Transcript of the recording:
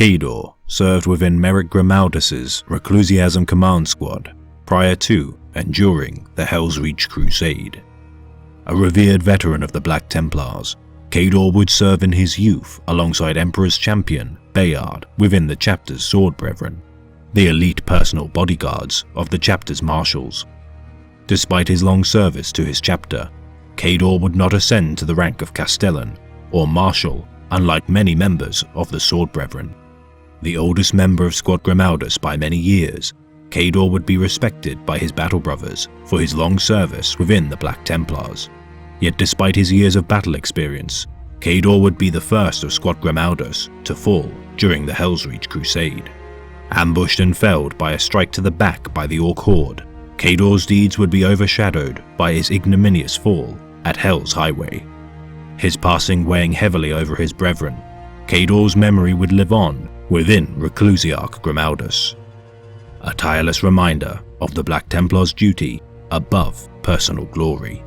Kador served within Merrick Grimaldus's Reclusiasm Command Squad prior to and during the Hell's Reach Crusade. A revered veteran of the Black Templars, Kador would serve in his youth alongside Emperor's champion Bayard within the chapter's Sword Brethren, the elite personal bodyguards of the chapter's marshals. Despite his long service to his chapter, Kador would not ascend to the rank of Castellan or Marshal, unlike many members of the Sword Brethren. The oldest member of Squad Grimaldus by many years, Kador would be respected by his battle brothers for his long service within the Black Templars. Yet despite his years of battle experience, Kador would be the first of Squad Grimaldus to fall during the Hell's Reach Crusade. Ambushed and felled by a strike to the back by the Orc Horde, Kador's deeds would be overshadowed by his ignominious fall at Hell's Highway. His passing weighing heavily over his brethren, Kador's memory would live on within Reclusiarch Grimaldus. A tireless reminder of the Black Templars' duty above personal glory.